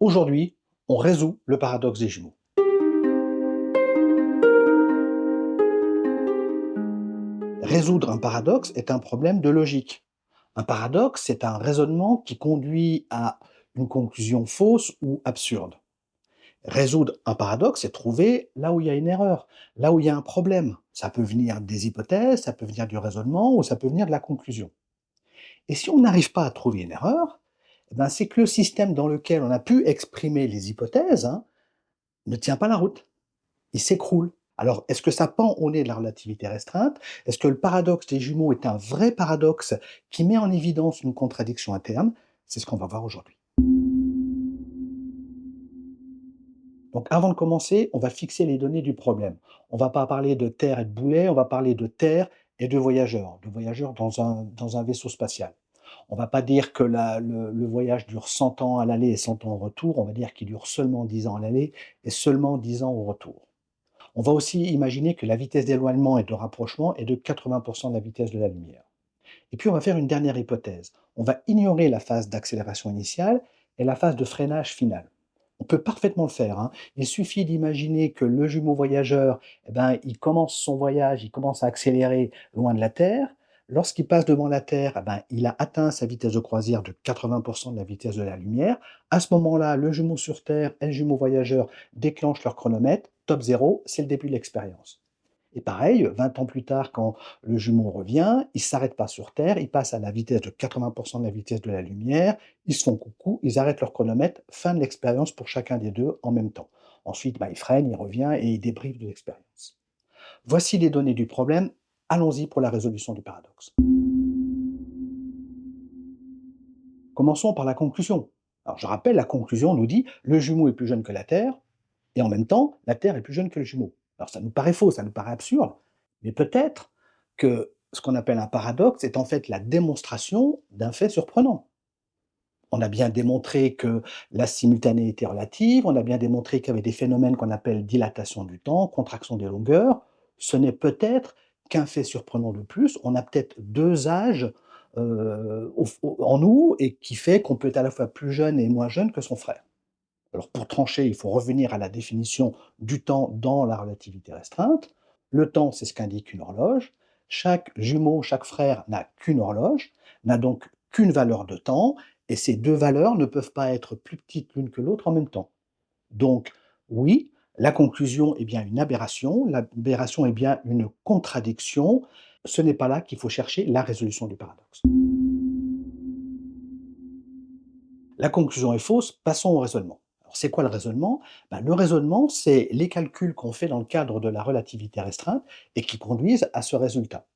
Aujourd'hui, on résout le paradoxe des jumeaux. Résoudre un paradoxe est un problème de logique. Un paradoxe, c'est un raisonnement qui conduit à une conclusion fausse ou absurde. Résoudre un paradoxe, c'est trouver là où il y a une erreur, là où il y a un problème. Ça peut venir des hypothèses, ça peut venir du raisonnement ou ça peut venir de la conclusion. Et si on n'arrive pas à trouver une erreur, eh ben, c'est que le système dans lequel on a pu exprimer les hypothèses ne tient pas la route. Il s'écroule. Alors, est-ce que ça pend au nez de la relativité restreinte? Est-ce que le paradoxe des jumeaux est un vrai paradoxe qui met en évidence une contradiction interne? C'est ce qu'on va voir aujourd'hui. Donc, avant de commencer, on va fixer les données du problème. On ne va pas parler de Terre et de boulet, on va parler de Terre et de voyageurs dans un vaisseau spatial. On ne va pas dire que le voyage dure 100 ans à l'aller et 100 ans au retour, on va dire qu'il dure seulement 10 ans à l'aller et seulement 10 ans au retour. On va aussi imaginer que la vitesse d'éloignement et de rapprochement est de 80% de la vitesse de la lumière. Et puis on va faire une dernière hypothèse. On va ignorer la phase d'accélération initiale et la phase de freinage final. On peut parfaitement le faire, hein. Il suffit d'imaginer que le jumeau voyageur, il commence son voyage, il commence à accélérer loin de la Terre. Lorsqu'il passe devant la Terre, il a atteint sa vitesse de croisière de 80% de la vitesse de la lumière. À ce moment-là, le jumeau sur Terre et le jumeau voyageur déclenchent leur chronomètre. Top 0, c'est le début de l'expérience. Et pareil, 20 ans plus tard, quand le jumeau revient, il ne s'arrête pas sur Terre, il passe à la vitesse de 80% de la vitesse de la lumière, ils se font coucou, ils arrêtent leur chronomètre, fin de l'expérience pour chacun des deux en même temps. Ensuite, il freine, il revient et il débriefe de l'expérience. Voici les données du problème, allons-y pour la résolution du paradoxe. Commençons par la conclusion. Alors je rappelle, la conclusion nous dit le jumeau est plus jeune que la Terre, et en même temps, la Terre est plus jeune que le jumeau. Alors ça nous paraît faux, ça nous paraît absurde, mais peut-être que ce qu'on appelle un paradoxe est en fait la démonstration d'un fait surprenant. On a bien démontré que la simultanéité relative, on a bien démontré qu'il y avait des phénomènes qu'on appelle dilatation du temps, contraction des longueurs. Ce n'est peut-être qu'un fait surprenant de plus. On a peut-être deux âges en nous et qui fait qu'on peut être à la fois plus jeune et moins jeune que son frère. Alors pour trancher, il faut revenir à la définition du temps dans la relativité restreinte. Le temps, c'est ce qu'indique une horloge. Chaque jumeau, chaque frère n'a qu'une horloge, n'a donc qu'une valeur de temps, et ces deux valeurs ne peuvent pas être plus petites l'une que l'autre en même temps. Donc oui, la conclusion est bien une aberration, l'aberration est bien une contradiction. Ce n'est pas là qu'il faut chercher la résolution du paradoxe. La conclusion est fausse, passons au raisonnement. Alors, c'est quoi le raisonnement? Le raisonnement, c'est les calculs qu'on fait dans le cadre de la relativité restreinte et qui conduisent à ce résultat.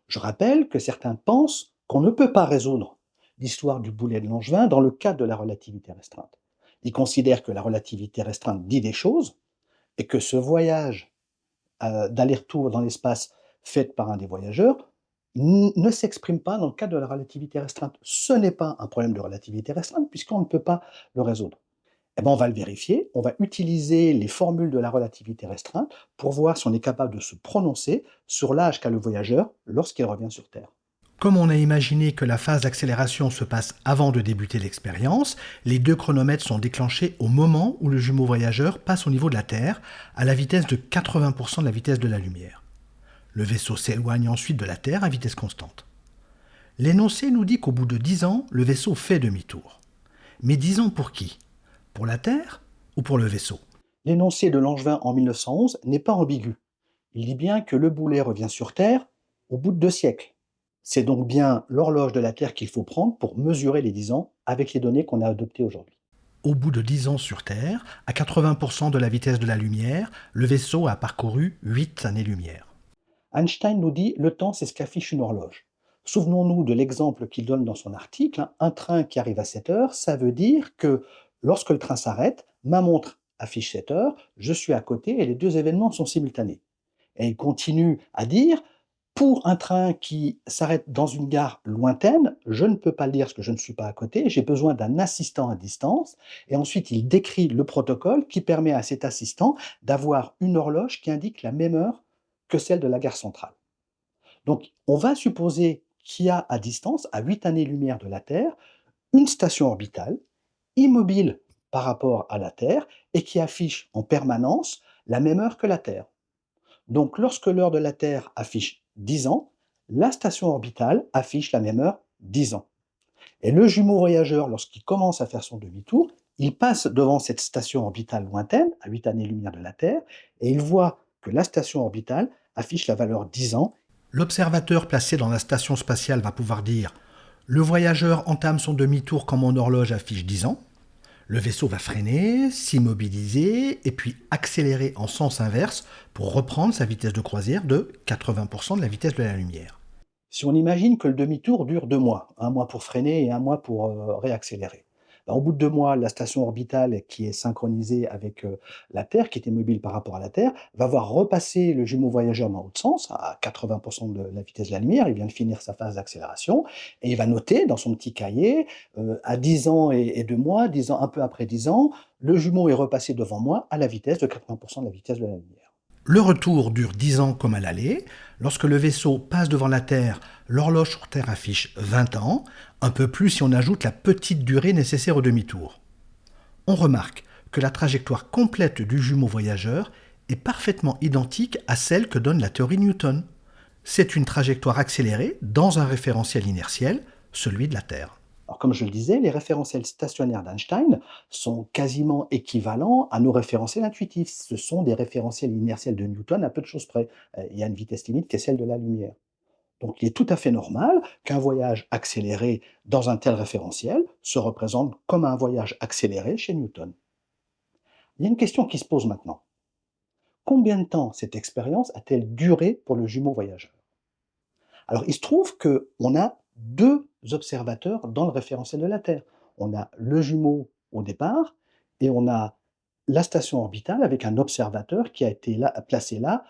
Je rappelle que certains pensent qu'on ne peut pas résoudre l'histoire du boulet de Langevin dans le cadre de la relativité restreinte. Ils considèrent que la relativité restreinte dit des choses et que ce voyage d'aller-retour dans l'espace fait par un des voyageurs ne s'exprime pas dans le cadre de la relativité restreinte. Ce n'est pas un problème de relativité restreinte puisqu'on ne peut pas le résoudre. Eh ben, on va le vérifier, on va utiliser les formules de la relativité restreinte pour voir si on est capable de se prononcer sur l'âge qu'a le voyageur lorsqu'il revient sur Terre. Comme on a imaginé que la phase d'accélération se passe avant de débuter l'expérience, les deux chronomètres sont déclenchés au moment où le jumeau voyageur passe au niveau de la Terre, à la vitesse de 80% de la vitesse de la lumière. Le vaisseau s'éloigne ensuite de la Terre à vitesse constante. L'énoncé nous dit qu'au bout de 10 ans, le vaisseau fait demi-tour. Mais 10 ans pour qui? Pour la Terre ou pour le vaisseau? L'énoncé de Langevin en 1911 n'est pas ambigu. Il dit bien que le boulet revient sur Terre au bout de 2 siècles. C'est donc bien l'horloge de la Terre qu'il faut prendre pour mesurer les 10 ans avec les données qu'on a adoptées aujourd'hui. Au bout de 10 ans sur Terre, à 80% de la vitesse de la lumière, le vaisseau a parcouru 8 années-lumière. Einstein nous dit le temps, c'est ce qu'affiche une horloge. Souvenons-nous de l'exemple qu'il donne dans son article, hein. Un train qui arrive à 7 heures, ça veut dire que lorsque le train s'arrête, ma montre affiche 7 heures, je suis à côté et les deux événements sont simultanés. Et il continue à dire pour un train qui s'arrête dans une gare lointaine, je ne peux pas le dire parce que je ne suis pas à côté, j'ai besoin d'un assistant à distance. Et ensuite, il décrit le protocole qui permet à cet assistant d'avoir une horloge qui indique la même heure que celle de la gare centrale. Donc, on va supposer qu'il y a à distance, à 8 années-lumière de la Terre, une station orbitale, immobile par rapport à la Terre et qui affiche en permanence la même heure que la Terre. Donc lorsque l'heure de la Terre affiche 10 ans, la station orbitale affiche la même heure 10 ans. Et le jumeau voyageur, lorsqu'il commence à faire son demi-tour, il passe devant cette station orbitale lointaine, à 8 années-lumière de la Terre, et il voit que la station orbitale affiche la valeur 10 ans. L'observateur placé dans la station spatiale va pouvoir dire: le voyageur entame son demi-tour quand mon horloge affiche 10 ans. Le vaisseau va freiner, s'immobiliser et puis accélérer en sens inverse pour reprendre sa vitesse de croisière de 80% de la vitesse de la lumière. Si on imagine que le demi-tour dure 2 mois, un mois pour freiner et un mois pour réaccélérer. Ben, au bout de 2 mois, la station orbitale qui est synchronisée avec la Terre, qui est immobile par rapport à la Terre, va voir repasser le jumeau voyageur dans l'autre sens, à 80% de la vitesse de la lumière. Il vient de finir sa phase d'accélération et il va noter dans son petit cahier, à 10 ans et 2 mois, 10 ans, un peu après 10 ans, le jumeau est repassé devant moi à la vitesse de 80% de la vitesse de la lumière. Le retour dure 10 ans comme à l'aller. Lorsque le vaisseau passe devant la Terre, l'horloge sur Terre affiche 20 ans, un peu plus si on ajoute la petite durée nécessaire au demi-tour. On remarque que la trajectoire complète du jumeau voyageur est parfaitement identique à celle que donne la théorie Newton. C'est une trajectoire accélérée dans un référentiel inertiel, celui de la Terre. Alors, comme je le disais, les référentiels stationnaires d'Einstein sont quasiment équivalents à nos référentiels intuitifs. Ce sont des référentiels inertiels de Newton à peu de choses près. Il y a une vitesse limite qui est celle de la lumière. Donc, il est tout à fait normal qu'un voyage accéléré dans un tel référentiel se représente comme un voyage accéléré chez Newton. Il y a une question qui se pose maintenant. Combien de temps cette expérience a-t-elle duré pour le jumeau voyageur? Alors, il se trouve qu'on a deux observateurs dans le référentiel de la Terre. On a le jumeau au départ et on a la station orbitale avec un observateur qui a été là, placé là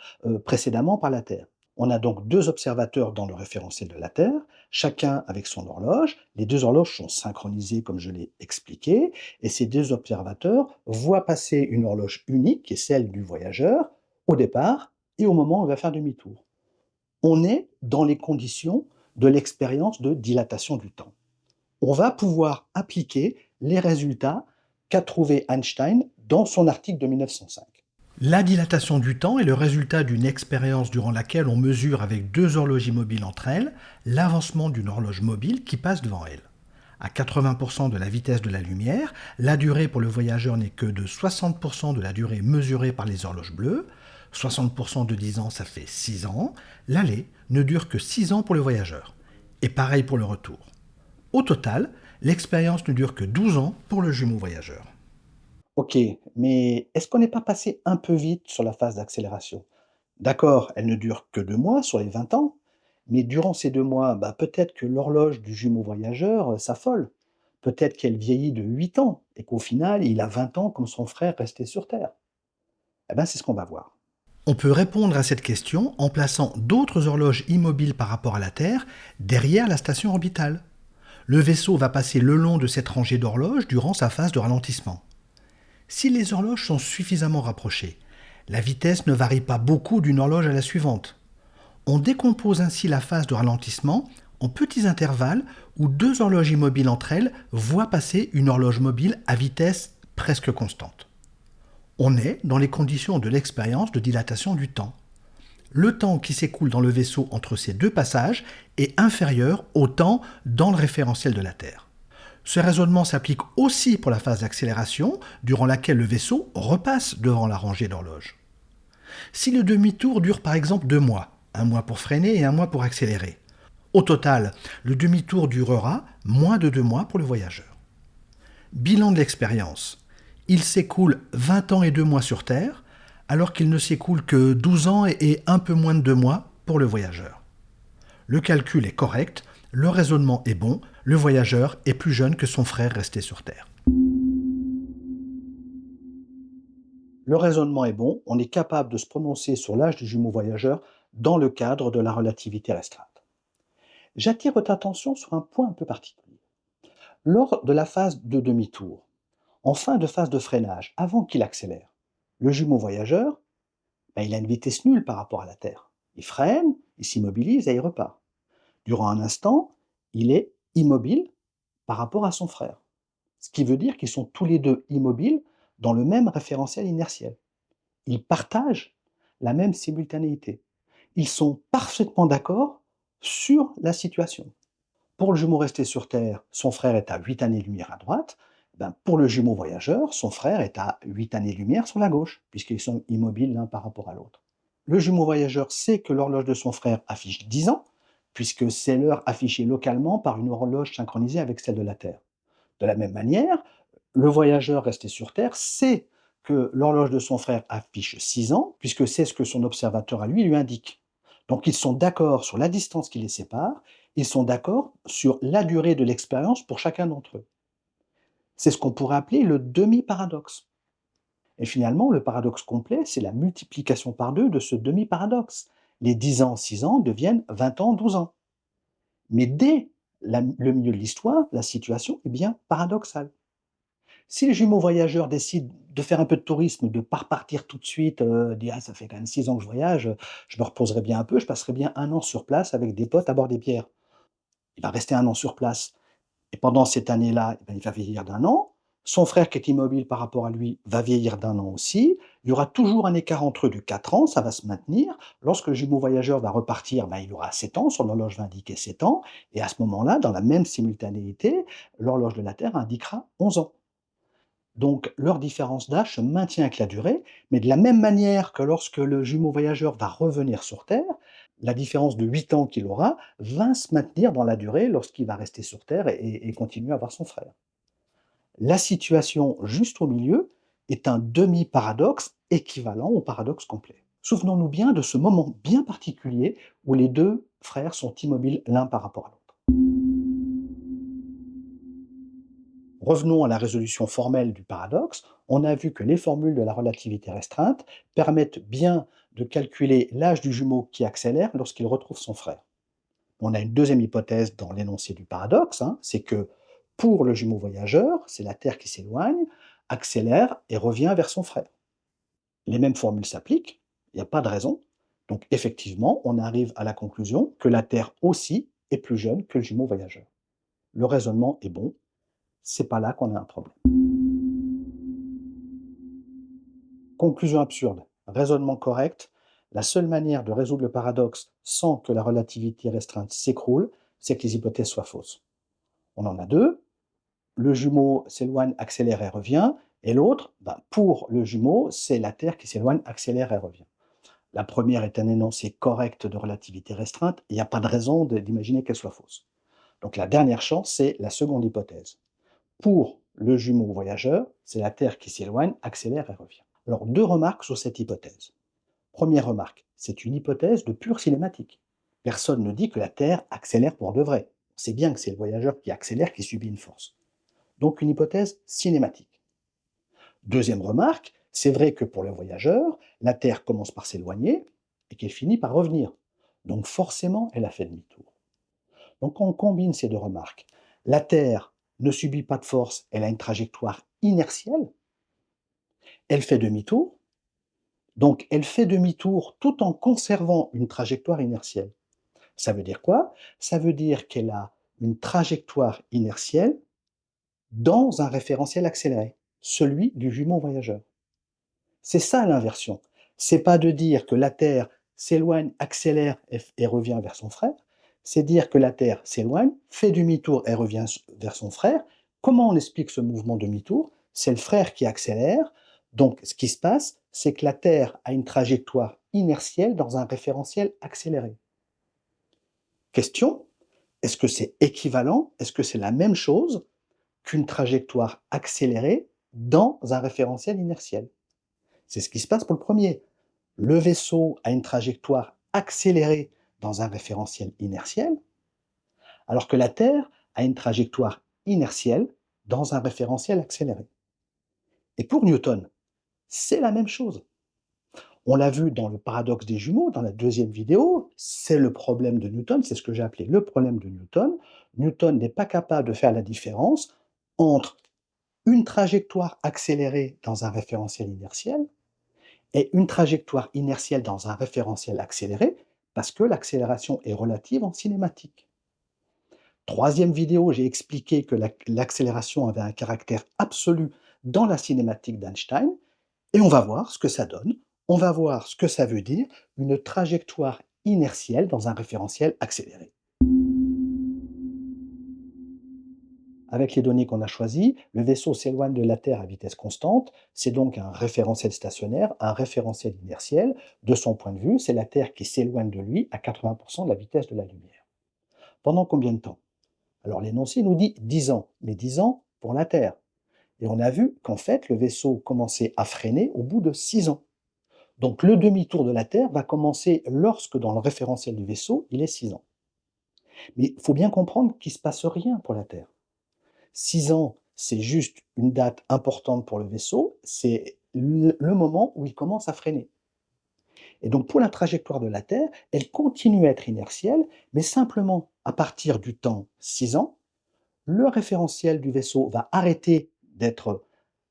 précédemment par la Terre. On a donc deux observateurs dans le référentiel de la Terre, chacun avec son horloge. Les deux horloges sont synchronisées comme je l'ai expliqué, et ces deux observateurs voient passer une horloge unique, qui est celle du voyageur, au départ et au moment où il va faire demi-tour. On est dans les conditions de l'expérience de dilatation du temps. On va pouvoir appliquer les résultats qu'a trouvé Einstein dans son article de 1905. La dilatation du temps est le résultat d'une expérience durant laquelle on mesure avec deux horloges immobiles entre elles l'avancement d'une horloge mobile qui passe devant elle. À 80% de la vitesse de la lumière, la durée pour le voyageur n'est que de 60% de la durée mesurée par les horloges bleues. 60% de 10 ans, ça fait 6 ans. L'aller ne dure que 6 ans pour le voyageur. Et pareil pour le retour. Au total, l'expérience ne dure que 12 ans pour le jumeau voyageur. Ok, mais est-ce qu'on n'est pas passé un peu vite sur la phase d'accélération? D'accord, elle ne dure que 2 mois sur les 20 ans, mais durant ces 2 mois, bah, peut-être que l'horloge du jumeau voyageur s'affole. Peut-être qu'elle vieillit de 8 ans et qu'au final, il a 20 ans comme son frère resté sur Terre. Eh bien, c'est ce qu'on va voir. On peut répondre à cette question en plaçant d'autres horloges immobiles par rapport à la Terre derrière la station orbitale. Le vaisseau va passer le long de cette rangée d'horloges durant sa phase de ralentissement. Si les horloges sont suffisamment rapprochées, la vitesse ne varie pas beaucoup d'une horloge à la suivante. On décompose ainsi la phase de ralentissement en petits intervalles où deux horloges immobiles entre elles voient passer une horloge mobile à vitesse presque constante. On est dans les conditions de l'expérience de dilatation du temps. Le temps qui s'écoule dans le vaisseau entre ces deux passages est inférieur au temps dans le référentiel de la Terre. Ce raisonnement s'applique aussi pour la phase d'accélération, durant laquelle le vaisseau repasse devant la rangée d'horloges. Si le demi-tour dure par exemple 2 mois, un mois pour freiner et un mois pour accélérer, au total, le demi-tour durera moins de 2 mois pour le voyageur. Bilan de l'expérience. Il s'écoule 20 ans et 2 mois sur Terre, alors qu'il ne s'écoule que 12 ans et un peu moins de 2 mois pour le voyageur. Le calcul est correct, le raisonnement est bon, le voyageur est plus jeune que son frère resté sur Terre. Le raisonnement est bon, on est capable de se prononcer sur l'âge du jumeau voyageur dans le cadre de la relativité restreinte. J'attire votre attention sur un point un peu particulier. Lors de la phase de demi-tour, en fin de phase de freinage, avant qu'il accélère, le jumeau voyageur, il a une vitesse nulle par rapport à la Terre. Il freine, il s'immobilise et il repart. Durant un instant, il est immobile par rapport à son frère. Ce qui veut dire qu'ils sont tous les deux immobiles dans le même référentiel inertiel. Ils partagent la même simultanéité. Ils sont parfaitement d'accord sur la situation. Pour le jumeau resté sur Terre, son frère est à 8 années-lumière à droite. Ben, pour le jumeau voyageur, son frère est à 8 années-lumière sur la gauche, puisqu'ils sont immobiles l'un par rapport à l'autre. Le jumeau voyageur sait que l'horloge de son frère affiche 10 ans, puisque c'est l'heure affichée localement par une horloge synchronisée avec celle de la Terre. De la même manière, le voyageur resté sur Terre sait que l'horloge de son frère affiche 6 ans, puisque c'est ce que son observateur à lui indique. Donc ils sont d'accord sur la distance qui les sépare, ils sont d'accord sur la durée de l'expérience pour chacun d'entre eux. C'est ce qu'on pourrait appeler le demi-paradoxe. Et finalement, le paradoxe complet, c'est la multiplication par deux de ce demi-paradoxe. Les 10 ans, 6 ans deviennent 20 ans, 12 ans. Mais dès le milieu de l'histoire, la situation est bien paradoxale. Si les jumeaux voyageurs décident de faire un peu de tourisme, de ne pas repartir tout de suite, dire: «Ah, ça fait quand même 6 ans que je voyage, je me reposerai bien un peu, je passerai bien 1 an sur place avec des potes à boire des bières». Il va rester 1 an sur place et pendant cette année-là, eh ben, il va vieillir d'1 an. Son frère qui est immobile par rapport à lui va vieillir d'1 an aussi. Il y aura toujours un écart entre eux de 4 ans, ça va se maintenir. Lorsque le jumeau voyageur va repartir, ben, il aura 7 ans, son horloge va indiquer 7 ans et à ce moment-là, dans la même simultanéité, l'horloge de la Terre indiquera 11 ans. Donc leur différence d'âge se maintient avec la durée, mais de la même manière que lorsque le jumeau voyageur va revenir sur Terre, la différence de 8 ans qu'il aura va se maintenir dans la durée lorsqu'il va rester sur Terre et continuer à voir son frère. La situation juste au milieu est un demi-paradoxe équivalent au paradoxe complet. Souvenons-nous bien de ce moment bien particulier où les deux frères sont immobiles l'un par rapport à l'autre. Revenons à la résolution formelle du paradoxe. On a vu que les formules de la relativité restreinte permettent bien de calculer l'âge du jumeau qui accélère lorsqu'il retrouve son frère. On a une deuxième hypothèse dans l'énoncé du paradoxe, hein, c'est que pour le jumeau voyageur, c'est la Terre qui s'éloigne, accélère et revient vers son frère. Les mêmes formules s'appliquent, il n'y a pas de raison. Donc effectivement, on arrive à la conclusion que la Terre aussi est plus jeune que le jumeau voyageur. Le raisonnement est bon, c'est pas là qu'on a un problème. Conclusion absurde, raisonnement correct, la seule manière de résoudre le paradoxe sans que la relativité restreinte s'écroule, c'est que les hypothèses soient fausses. On en a deux, le jumeau s'éloigne, accélère et revient, et l'autre, pour le jumeau, c'est la Terre qui s'éloigne, accélère et revient. La première est un énoncé correct de relativité restreinte, il n'y a pas de raison d'imaginer qu'elle soit fausse. Donc la dernière chance, c'est la seconde hypothèse. Pour le jumeau voyageur, c'est la Terre qui s'éloigne, accélère et revient. Alors, deux remarques sur cette hypothèse. Première remarque, c'est une hypothèse de pure cinématique. Personne ne dit que la Terre accélère pour de vrai. On sait bien que c'est le voyageur qui accélère qui subit une force. Donc une hypothèse cinématique. Deuxième remarque, c'est vrai que pour le voyageur, la Terre commence par s'éloigner et qu'elle finit par revenir. Donc forcément, elle a fait demi-tour. Donc on combine ces deux remarques. La Terre ne subit pas de force, elle a une trajectoire inertielle, elle fait demi-tour, donc elle fait demi-tour tout en conservant une trajectoire inertielle. Ça veut dire quoi? Ça veut dire qu'elle a une trajectoire inertielle dans un référentiel accéléré, celui du jumeau voyageur. C'est ça l'inversion. C'est pas de dire que la Terre s'éloigne, accélère et revient vers son frère, c'est dire que la Terre s'éloigne, fait demi-tour et revient vers son frère. Comment on explique ce mouvement demi-tour? C'est le frère qui accélère. Donc ce qui se passe, c'est que la Terre a une trajectoire inertielle dans un référentiel accéléré. Question, est-ce que c'est équivalent? Est-ce que c'est la même chose qu'une trajectoire accélérée dans un référentiel inertiel? C'est ce qui se passe pour le premier. Le vaisseau a une trajectoire accélérée dans un référentiel inertiel, alors que la Terre a une trajectoire inertielle dans un référentiel accéléré. Et pour Newton, c'est la même chose. On l'a vu dans le paradoxe des jumeaux, dans la deuxième vidéo, c'est le problème de Newton, c'est ce que j'ai appelé le problème de Newton. Newton n'est pas capable de faire la différence entre une trajectoire accélérée dans un référentiel inertiel et une trajectoire inertielle dans un référentiel accéléré, parce que l'accélération est relative en cinématique. Troisième vidéo, j'ai expliqué que l'accélération avait un caractère absolu dans la cinématique d'Einstein, et on va voir ce que ça donne. On va voir ce que ça veut dire, une trajectoire inertielle dans un référentiel accéléré. Avec les données qu'on a choisies, le vaisseau s'éloigne de la Terre à vitesse constante. C'est donc un référentiel stationnaire, un référentiel inertiel. De son point de vue, c'est la Terre qui s'éloigne de lui à 80% de la vitesse de la lumière. Pendant combien de temps? Alors l'énoncé nous dit 10 ans, mais 10 ans pour la Terre. Et on a vu qu'en fait, le vaisseau commençait à freiner au bout de 6 ans. Donc le demi-tour de la Terre va commencer lorsque dans le référentiel du vaisseau, il est 6 ans. Mais il faut bien comprendre qu'il ne se passe rien pour la Terre. 6 ans, c'est juste une date importante pour le vaisseau, c'est le moment où il commence à freiner. Et donc pour la trajectoire de la Terre, elle continue à être inertielle, mais simplement à partir du temps 6 ans, le référentiel du vaisseau va arrêter d'être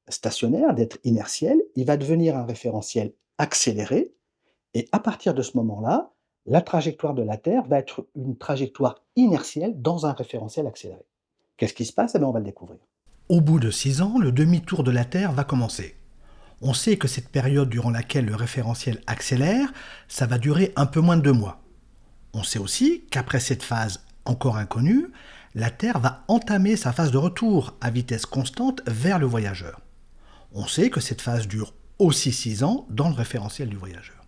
stationnaire, d'être inertiel, il va devenir un référentiel accéléré, et à partir de ce moment-là, la trajectoire de la Terre va être une trajectoire inertielle dans un référentiel accéléré. Qu'est-ce qui se passe? Eh bien, on va le découvrir. Au bout de 6 ans, le demi-tour de la Terre va commencer. On sait que cette période durant laquelle le référentiel accélère, ça va durer un peu moins de 2 mois. On sait aussi qu'après cette phase encore inconnue, la Terre va entamer sa phase de retour à vitesse constante vers le voyageur. On sait que cette phase dure aussi 6 ans dans le référentiel du voyageur.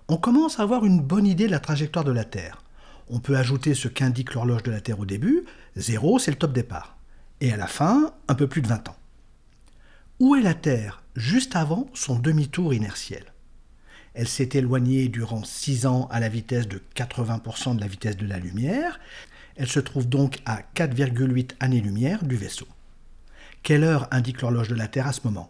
On commence à avoir une bonne idée de la trajectoire de la Terre. On peut ajouter ce qu'indique l'horloge de la Terre au début, 0 c'est le top départ, et à la fin, un peu plus de 20 ans. Où est la Terre juste avant son demi-tour inertiel? Elle s'est éloignée durant 6 ans à la vitesse de 80% de la vitesse de la lumière. Elle se trouve donc à 4,8 années-lumière du vaisseau. Quelle heure indique l'horloge de la Terre à ce moment?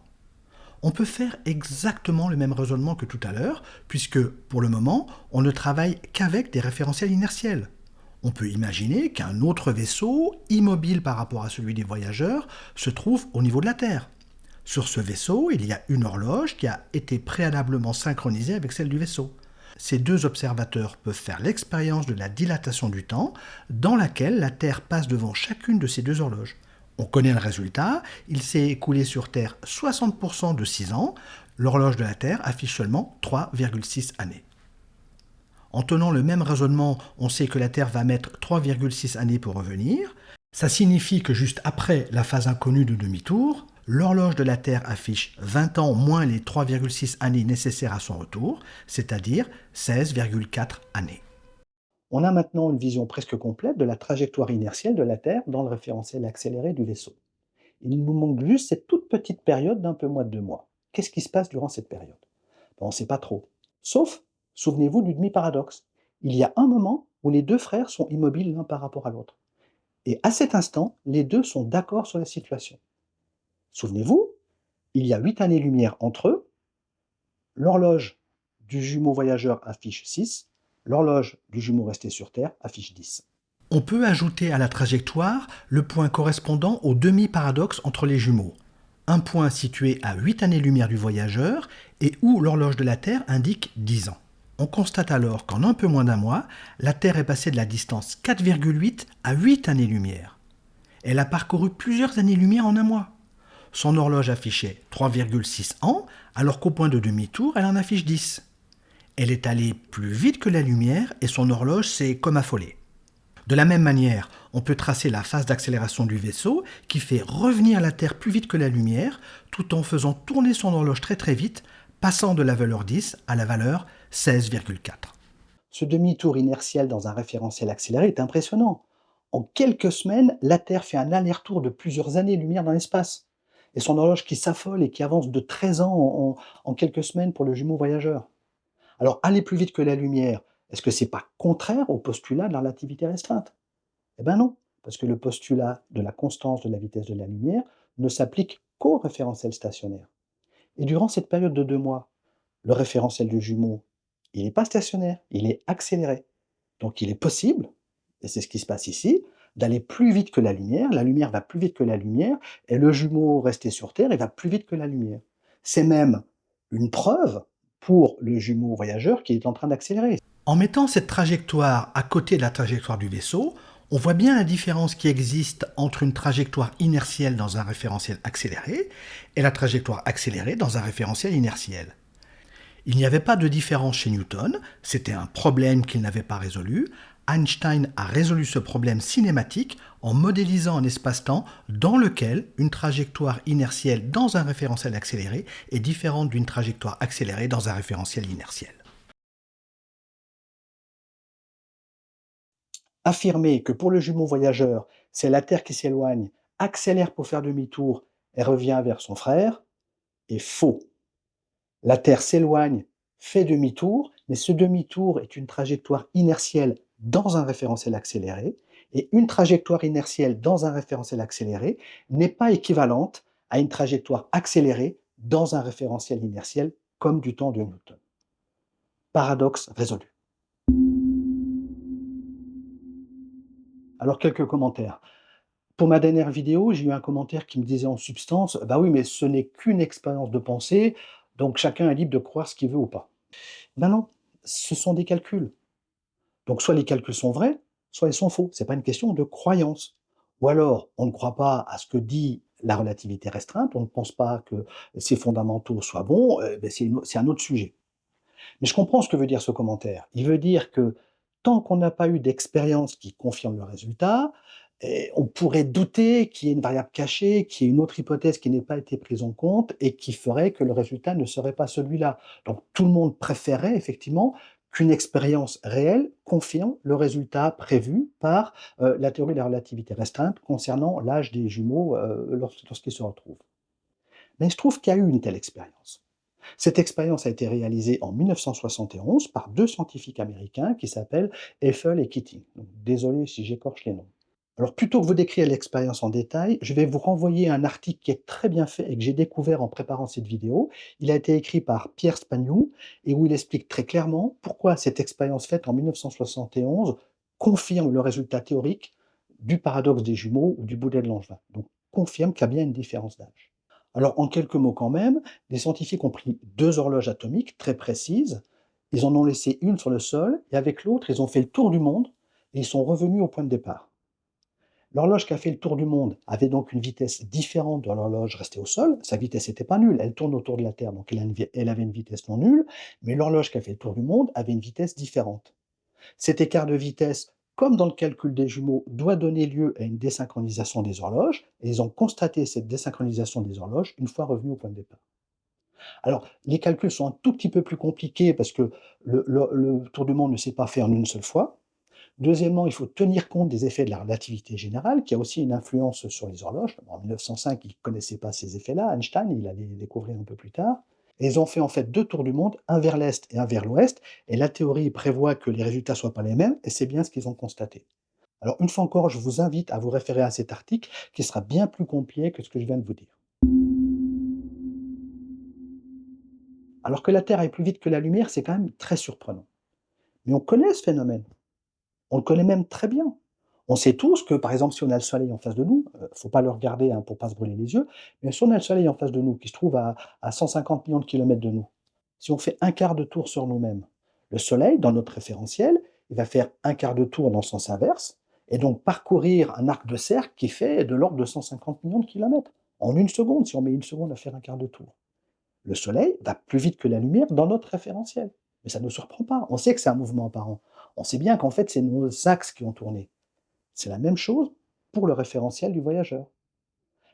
On peut faire exactement le même raisonnement que tout à l'heure, puisque pour le moment, on ne travaille qu'avec des référentiels inertiels. On peut imaginer qu'un autre vaisseau, immobile par rapport à celui des voyageurs, se trouve au niveau de la Terre. Sur ce vaisseau, il y a une horloge qui a été préalablement synchronisée avec celle du vaisseau. Ces deux observateurs peuvent faire l'expérience de la dilatation du temps, dans laquelle la Terre passe devant chacune de ces deux horloges. On connaît le résultat, il s'est écoulé sur Terre 60% de 6 ans, l'horloge de la Terre affiche seulement 3,6 années. En tenant le même raisonnement, on sait que la Terre va mettre 3,6 années pour revenir. Ça signifie que juste après la phase inconnue de demi-tour, l'horloge de la Terre affiche 20 ans moins les 3,6 années nécessaires à son retour, c'est-à-dire 16,4 années. On a maintenant une vision presque complète de la trajectoire inertielle de la Terre dans le référentiel accéléré du vaisseau. Il nous manque juste cette toute petite période d'un peu moins de 2 mois. Qu'est-ce qui se passe durant cette période? On ne sait pas trop. Sauf, souvenez-vous du demi-paradoxe. Il y a un moment où les deux frères sont immobiles l'un par rapport à l'autre. Et à cet instant, les deux sont d'accord sur la situation. Souvenez-vous, il y a 8 années-lumière entre eux. L'horloge du jumeau voyageur affiche 6. L'horloge du jumeau resté sur Terre affiche 10. On peut ajouter à la trajectoire le point correspondant au demi-paradoxe entre les jumeaux. Un point situé à 8 années-lumière du voyageur et où l'horloge de la Terre indique 10 ans. On constate alors qu'en un peu moins d'un mois, la Terre est passée de la distance 4,8 à 8 années-lumière. Elle a parcouru plusieurs années-lumière en un mois. Son horloge affichait 3,6 ans, alors qu'au point de demi-tour, elle en affiche 10. Elle est allée plus vite que la lumière et son horloge s'est comme affolée. De la même manière, on peut tracer la phase d'accélération du vaisseau qui fait revenir la Terre plus vite que la lumière tout en faisant tourner son horloge très très vite, passant de la valeur 10 à la valeur 16,4. Ce demi-tour inertiel dans un référentiel accéléré est impressionnant. En quelques semaines, la Terre fait un aller-retour de plusieurs années-lumière dans l'espace. Et son horloge qui s'affole et qui avance de 13 ans en quelques semaines pour le jumeau voyageur. Alors, aller plus vite que la lumière, est-ce que c'est pas contraire au postulat de la relativité restreinte? Eh bien non, parce que le postulat de la constance de la vitesse de la lumière ne s'applique qu'au référentiel stationnaire. Et durant cette période de 2 mois, le référentiel du jumeau, il n'est pas stationnaire, il est accéléré. Donc il est possible, et c'est ce qui se passe ici, d'aller plus vite que la lumière va plus vite que la lumière, et le jumeau resté sur Terre, il va plus vite que la lumière. C'est même une preuve pour le jumeau voyageur qui est en train d'accélérer. En mettant cette trajectoire à côté de la trajectoire du vaisseau, On voit bien la différence qui existe entre une trajectoire inertielle dans un référentiel accéléré et la trajectoire accélérée dans un référentiel inertiel. Il n'y avait pas de différence chez Newton, c'était un problème qu'il n'avait pas résolu. Einstein a résolu ce problème cinématique en modélisant un espace-temps dans lequel une trajectoire inertielle dans un référentiel accéléré est différente d'une trajectoire accélérée dans un référentiel inertiel. Affirmer que pour le jumeau voyageur, c'est la Terre qui s'éloigne, accélère pour faire demi-tour et revient vers son frère, est faux. La Terre s'éloigne, fait demi-tour, mais ce demi-tour est une trajectoire inertielle dans un référentiel accéléré, et une trajectoire inertielle dans un référentiel accéléré n'est pas équivalente à une trajectoire accélérée dans un référentiel inertiel comme du temps de Newton. Paradoxe résolu. Alors quelques commentaires. Pour ma dernière vidéo, j'ai eu un commentaire qui me disait en substance: «Bah oui, mais ce n'est qu'une expérience de pensée, donc chacun est libre de croire ce qu'il veut ou pas». Ben non, ce sont des calculs. Donc soit les calculs sont vrais, soit ils sont faux. C'est pas une question de croyance. Ou alors, on ne croit pas à ce que dit la relativité restreinte, on ne pense pas que ses fondamentaux soient bons, beh, c'est un autre sujet. Mais je comprends ce que veut dire ce commentaire. Il veut dire que tant qu'on n'a pas eu d'expérience qui confirme le résultat, on pourrait douter qu'il y ait une variable cachée, qu'il y ait une autre hypothèse qui n'ait pas été prise en compte et qui ferait que le résultat ne serait pas celui-là. Donc tout le monde préférerait effectivement qu'une expérience réelle confirme le résultat prévu par la théorie de la relativité restreinte concernant l'âge des jumeaux lorsqu'ils se retrouvent. Mais il se trouve qu'il y a eu une telle expérience. Cette expérience a été réalisée en 1971 par deux scientifiques américains qui s'appellent Eiffel et Keating. Donc, désolé si j'écorche les noms. Alors plutôt que vous décrire l'expérience en détail, je vais vous renvoyer à un article qui est très bien fait et que j'ai découvert en préparant cette vidéo. Il a été écrit par Pierre Spagnou et où il explique très clairement pourquoi cette expérience faite en 1971 confirme le résultat théorique du paradoxe des jumeaux ou du boulet de Langevin. Donc confirme qu'il y a bien une différence d'âge. Alors, en quelques mots quand même, les scientifiques ont pris deux horloges atomiques très précises, ils en ont laissé une sur le sol, et avec l'autre, ils ont fait le tour du monde, et ils sont revenus au point de départ. L'horloge qui a fait le tour du monde avait donc une vitesse différente de l'horloge restée au sol. Sa vitesse n'était pas nulle, elle tourne autour de la Terre, donc elle avait une vitesse non nulle, mais l'horloge qui a fait le tour du monde avait une vitesse différente. Cet écart de vitesse, comme dans le calcul des jumeaux, doit donner lieu à une désynchronisation des horloges, et ils ont constaté cette désynchronisation des horloges une fois revenus au point de départ. Alors, les calculs sont un tout petit peu plus compliqués parce que le tour du monde ne s'est pas fait en une seule fois. Deuxièmement, il faut tenir compte des effets de la relativité générale, qui a aussi une influence sur les horloges. En 1905, ils ne connaissaient pas ces effets-là. Einstein, il allait les découvrir un peu plus tard. Et ils ont fait en fait deux tours du monde, un vers l'est et un vers l'ouest. Et la théorie prévoit que les résultats ne soient pas les mêmes, et c'est bien ce qu'ils ont constaté. Alors, une fois encore, je vous invite à vous référer à cet article qui sera bien plus complet que ce que je viens de vous dire. Alors que la Terre aille plus vite que la lumière, c'est quand même très surprenant. Mais on connaît ce phénomène. On le connaît même très bien. On sait tous que, par exemple, si on a le soleil en face de nous, faut pas le regarder, hein, pour pas se brûler les yeux, mais si on a le soleil en face de nous, qui se trouve à 150 millions de kilomètres de nous, si on fait un quart de tour sur nous-mêmes, le soleil, dans notre référentiel, il va faire un quart de tour dans le sens inverse, et donc parcourir un arc de cercle qui fait de l'ordre de 150 millions de kilomètres, en une seconde, si on met une seconde à faire un quart de tour. Le soleil va plus vite que la lumière dans notre référentiel. Mais ça ne nous surprend pas. On sait que c'est un mouvement apparent. On sait bien qu'en fait, c'est nos axes qui ont tourné. C'est la même chose pour le référentiel du voyageur.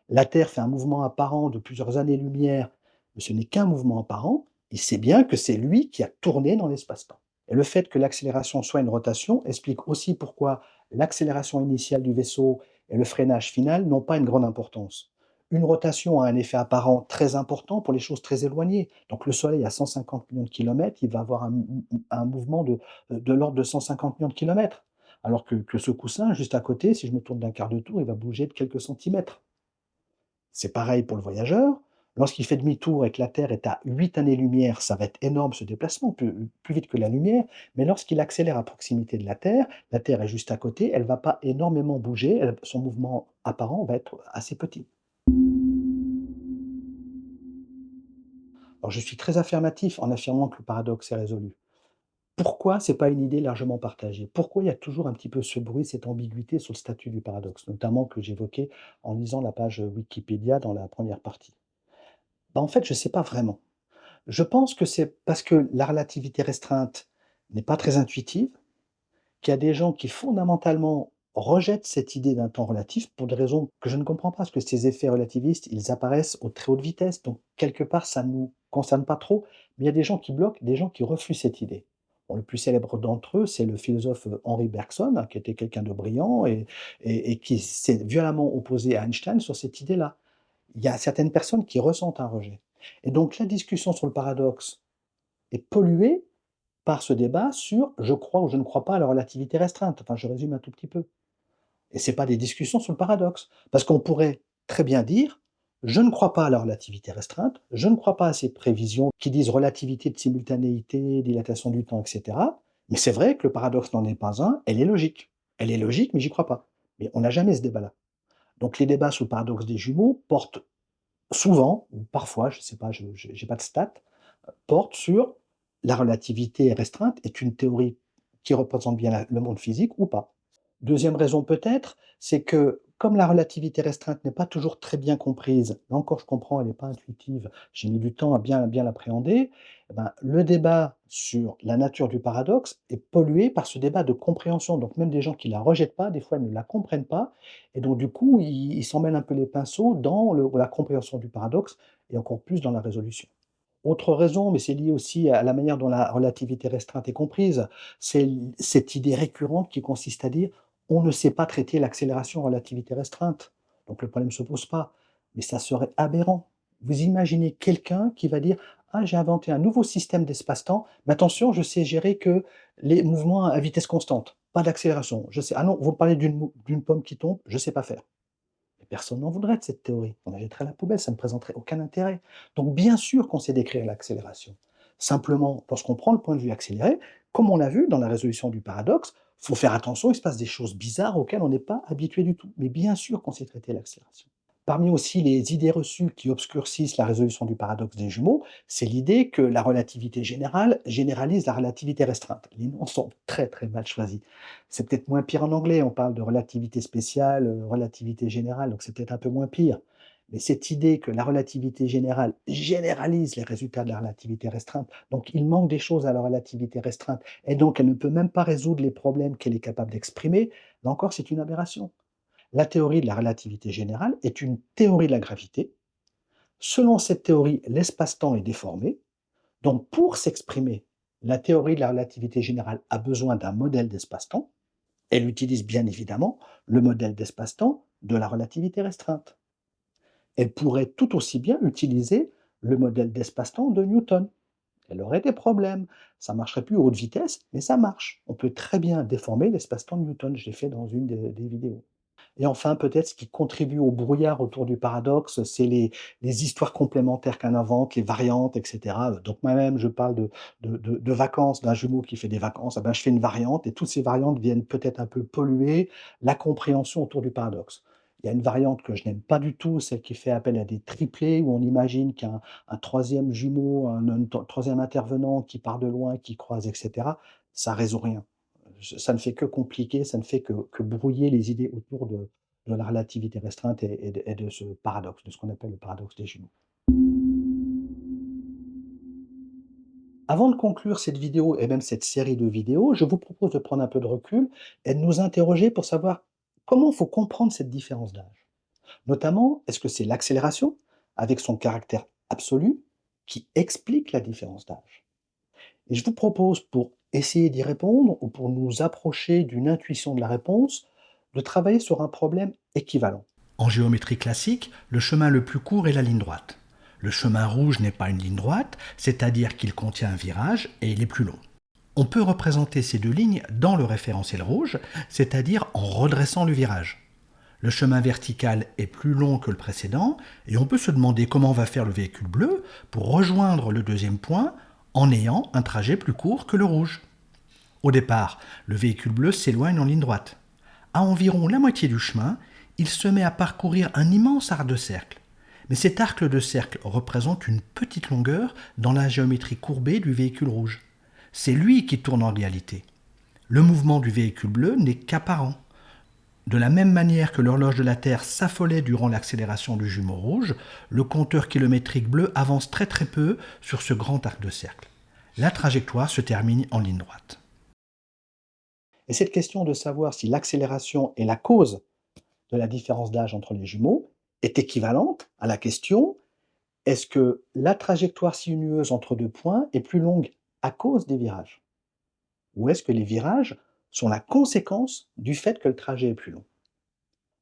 La Terre fait un mouvement apparent de plusieurs années-lumière, mais ce n'est qu'un mouvement apparent, et c'est bien que c'est lui qui a tourné dans l'espace-temps. Et le fait que l'accélération soit une rotation explique aussi pourquoi l'accélération initiale du vaisseau et le freinage final n'ont pas une grande importance. Une rotation a un effet apparent très important pour les choses très éloignées. Donc le Soleil à 150 millions de kilomètres, il va avoir un mouvement de l'ordre de 150 millions de kilomètres. Alors que ce coussin, juste à côté, si je me tourne d'un quart de tour, il va bouger de quelques centimètres. C'est pareil pour le voyageur. Lorsqu'il fait demi-tour et que la Terre est à 8 années-lumière, ça va être énorme ce déplacement, plus vite que la lumière. Mais lorsqu'il accélère à proximité de la Terre est juste à côté, elle ne va pas énormément bouger, son mouvement apparent va être assez petit. Alors je suis très affirmatif en affirmant que le paradoxe est résolu. Pourquoi c'est pas une idée largement partagée? Pourquoi il y a toujours un petit peu ce bruit, cette ambiguïté sur le statut du paradoxe, notamment que j'évoquais en lisant la page Wikipédia dans la première partie? Bah, en fait, je ne sais pas vraiment. Je pense que c'est parce que la relativité restreinte n'est pas très intuitive, qu'il y a des gens qui fondamentalement rejettent cette idée d'un temps relatif pour des raisons que je ne comprends pas, parce que ces effets relativistes, ils apparaissent aux très haute vitesse, donc quelque part ça ne nous concerne pas trop, mais il y a des gens qui bloquent, des gens qui refusent cette idée. Bon, le plus célèbre d'entre eux, c'est le philosophe Henri Bergson, hein, qui était quelqu'un de brillant et qui s'est violemment opposé à Einstein sur cette idée-là. Il y a certaines personnes qui ressentent un rejet. Et donc la discussion sur le paradoxe est polluée par ce débat sur je crois ou je ne crois pas à la relativité restreinte. Enfin, je résume un tout petit peu. Et ce n'est pas des discussions sur le paradoxe. Parce qu'on pourrait très bien dire je ne crois pas à la relativité restreinte, je ne crois pas à ces prévisions qui disent relativité de simultanéité, dilatation du temps, etc. Mais c'est vrai que le paradoxe n'en est pas un, elle est logique. Elle est logique, mais j'y crois pas. Mais on n'a jamais ce débat-là. Donc les débats sur le paradoxe des jumeaux portent souvent, ou parfois, je ne sais pas, je n'ai pas de stats, portent sur la relativité restreinte est une théorie qui représente bien le monde physique ou pas. Deuxième raison peut-être, c'est que comme la relativité restreinte n'est pas toujours très bien comprise, là encore je comprends, elle n'est pas intuitive, j'ai mis du temps à bien l'appréhender, eh ben, le débat sur la nature du paradoxe est pollué par ce débat de compréhension. Donc même des gens qui ne la rejettent pas, des fois ils ne la comprennent pas, et donc du coup ils s'en mêlent un peu les pinceaux dans la compréhension du paradoxe et encore plus dans la résolution. Autre raison, mais c'est lié aussi à la manière dont la relativité restreinte est comprise, c'est cette idée récurrente qui consiste à dire: «On ne sait pas traiter l'accélération relativité restreinte, donc le problème ne se pose pas». Mais ça serait aberrant. Vous imaginez quelqu'un qui va dire: «Ah, j'ai inventé un nouveau système d'espace-temps, mais attention, je sais gérer que les mouvements à vitesse constante, pas d'accélération. Je sais ah non, vous me parlez d'une pomme qui tombe, je ne sais pas faire». Mais personne n'en voudrait de cette théorie. On la jetterait à la poubelle, ça ne présenterait aucun intérêt. Donc bien sûr qu'on sait décrire l'accélération. Simplement, lorsqu'on prend le point de vue accéléré, comme on l'a vu dans la résolution du paradoxe, il faut faire attention, il se passe des choses bizarres auxquelles on n'est pas habitué du tout. Mais bien sûr qu'on sait traiter l'accélération. Parmi aussi les idées reçues qui obscurcissent la résolution du paradoxe des jumeaux, c'est l'idée que la relativité générale généralise la relativité restreinte. Les noms sont très très mal choisis. C'est peut-être moins pire en anglais, on parle de relativité spéciale, relativité générale, donc c'est peut-être un peu moins pire. Mais cette idée que la relativité générale généralise les résultats de la relativité restreinte, donc il manque des choses à la relativité restreinte, et donc elle ne peut même pas résoudre les problèmes qu'elle est capable d'exprimer, là encore c'est une aberration. La théorie de la relativité générale est une théorie de la gravité. Selon cette théorie, l'espace-temps est déformé. Donc, pour s'exprimer, la théorie de la relativité générale a besoin d'un modèle d'espace-temps. Elle utilise bien évidemment le modèle d'espace-temps de la relativité restreinte. Elle pourrait tout aussi bien utiliser le modèle d'espace-temps de Newton. Elle aurait des problèmes. Ça marcherait plus à haute vitesse, mais ça marche. On peut très bien déformer l'espace-temps de Newton. Je l'ai fait dans une des vidéos. Et enfin, peut-être ce qui contribue au brouillard autour du paradoxe, c'est les histoires complémentaires qu'on invente, les variantes, et cetera. Donc moi-même, je parle de vacances, d'un jumeau qui fait des vacances, ah ben, je fais une variante et toutes ces variantes viennent peut-être un peu polluer la compréhension autour du paradoxe. Il y a une variante que je n'aime pas du tout, celle qui fait appel à des triplés, où on imagine qu'il y a un 3e jumeau, un 3e intervenant qui part de loin, qui croise, et cetera. Ça résout rien. Ça ne fait que compliquer, ça ne fait que brouiller les idées autour de la relativité restreinte et de ce paradoxe, de ce qu'on appelle le paradoxe des jumeaux. Avant de conclure cette vidéo et même cette série de vidéos, je vous propose de prendre un peu de recul et de nous interroger pour savoir comment il faut comprendre cette différence d'âge. Notamment, est-ce que c'est l'accélération, avec son caractère absolu, qui explique la différence d'âge? Et je vous propose, pour essayer d'y répondre ou pour nous approcher d'une intuition de la réponse, de travailler sur un problème équivalent. En géométrie classique, le chemin le plus court est la ligne droite. Le chemin rouge n'est pas une ligne droite, c'est-à-dire qu'il contient un virage et il est plus long. On peut représenter ces deux lignes dans le référentiel rouge, c'est-à-dire en redressant le virage. Le chemin vertical est plus long que le précédent et on peut se demander comment va faire le véhicule bleu pour rejoindre le deuxième point en ayant un trajet plus court que le rouge. Au départ, le véhicule bleu s'éloigne en ligne droite. À environ la moitié du chemin, il se met à parcourir un immense arc de cercle. Mais cet arc de cercle représente une petite longueur dans la géométrie courbée du véhicule rouge. C'est lui qui tourne en réalité. Le mouvement du véhicule bleu n'est qu'apparent. De la même manière que l'horloge de la Terre s'affolait durant l'accélération du jumeau rouge, le compteur kilométrique bleu avance très très peu sur ce grand arc de cercle. La trajectoire se termine en ligne droite. Et cette question de savoir si l'accélération est la cause de la différence d'âge entre les jumeaux est équivalente à la question: est-ce que la trajectoire sinueuse entre deux points est plus longue à cause des virages? Ou est-ce que les virages sont la conséquence du fait que le trajet est plus long?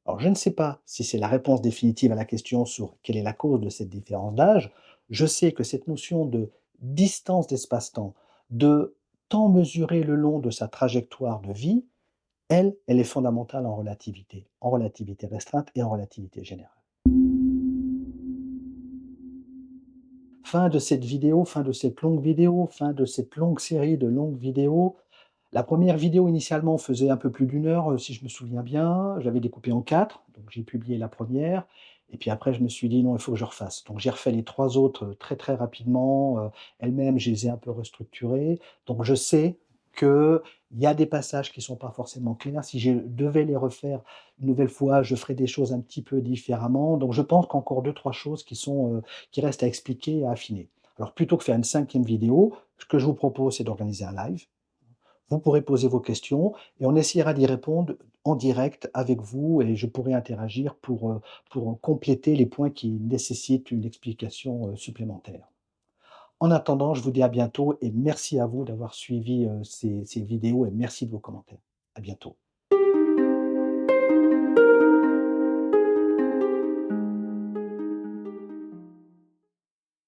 Alors, je ne sais pas si c'est la réponse définitive à la question sur quelle est la cause de cette différence d'âge. Je sais que cette notion de distance d'espace-temps, de temps mesuré le long de sa trajectoire de vie, elle est fondamentale en relativité restreinte et en relativité générale. Fin de cette vidéo, fin de cette longue vidéo, fin de cette longue série de longues vidéos. La première vidéo initialement faisait un peu plus d'une heure, si je me souviens bien. J'avais découpé en 4, donc j'ai publié la première. Et puis après je me suis dit: «Non, il faut que je refasse». Donc j'ai refait les 3 autres, très, très rapidement, elles-mêmes, je les ai un peu restructurées. Donc je sais qu'il y a des passages qui ne sont pas forcément clairs. Si je devais les refaire une nouvelle fois, je ferais des choses un petit peu différemment. Donc je pense qu'encore deux trois choses qui restent à expliquer et à affiner. Alors plutôt que faire une 5e vidéo, ce que je vous propose, c'est d'organiser un live. Vous pourrez poser vos questions et on essaiera d'y répondre en direct avec vous et je pourrai interagir pour compléter les points qui nécessitent une explication, supplémentaire. En attendant, je vous dis à bientôt et merci à vous d'avoir suivi, ces vidéos et merci de vos commentaires. À bientôt.